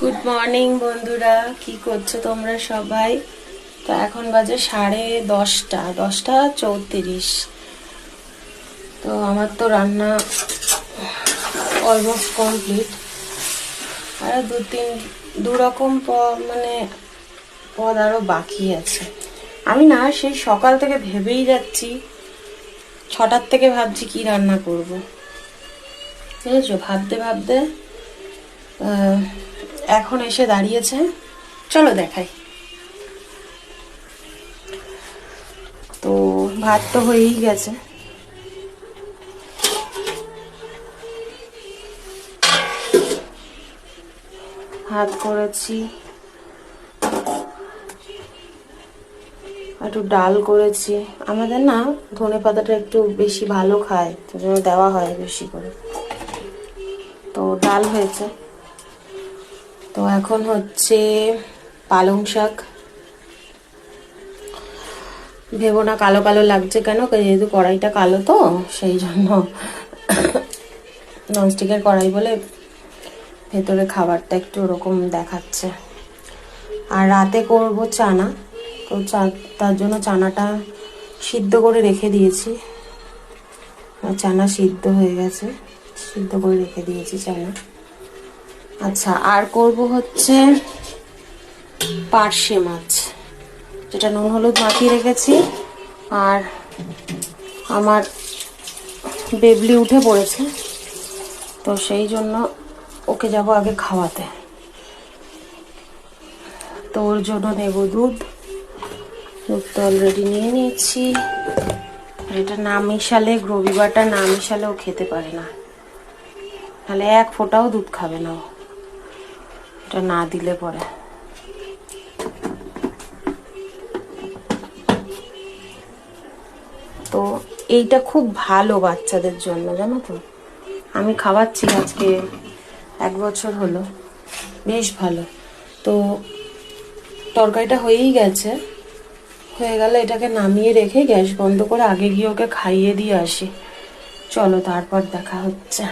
Good morning বন্ধুরা, কি করছো তোমরা সবাই? তো এখন বাজে 10:30, 10:34। তো আমার তো রান্না অলমোস্ট কমপ্লিট। আর দু রকম মানে পদ আরও বাকি আছে। আমি না সেই সকাল থেকে ভেবেই যাচ্ছি, 6টার থেকে ভাবছি কি রান্না করব। বুঝেছো, ভাবতে ভাবতে এখন এসে দাঁড়িয়েছে। চলো দেখাই। তো ভাত তো হয়েই গেছে। ভাত করেছি, একটু ডাল করেছি। আমাদের না ধনে পাতাটা একটু বেশি ভালো খায়, তো জন্য দেওয়া হয় বেশি করে। তো ডাল হয়েছে। তো এখন হচ্ছে পালং শাক। ভেবো না কালো কালো লাগছে কেন, যেহেতু কড়াইটা কালো তো সেই জন্য। ননস্টিকের কড়াই বলে ভেতরে খাবারটা একটু ওরকম দেখাচ্ছে। আর রাতে করব চানা। তো তার জন্য চানাটা সিদ্ধ করে রেখে দিয়েছি। চানা সিদ্ধ হয়ে গেছে, সিদ্ধ করে রেখে দিয়েছি চানা। আচ্ছা, আর করব হচ্ছে পার্শে মাছ, যেটা নুন হলুদ মাখিয়ে রেখেছি। আর আমার বেবলি উঠে পড়েছে, তো সেই জন্য ওকে যাব আগে খাওয়াতে। তো ওর জন্য নেব দুধ তো অলরেডি নিয়ে নিয়েছি। এটা না মিশালে, রবিবারটা না মিশালে ও খেতে পারে না, তাহলে এক ফোঁটাও দুধ খাবে না ও, এটা না দিলে পরে। তো এইটা খুব ভালো বাচ্চাদের জন্য, জানো তো। আমি খাওয়াচ্ছি আজকে 1 বছর হলো, বেশ ভালো। তো তরকারিটা হয়েই গেছে, হয়ে গেলে এটাকে নামিয়ে রেখে গ্যাস বন্ধ করে আগে গিয়ে ওকে খাইয়ে দিয়ে আসি। চলো, তারপর দেখা হচ্ছে।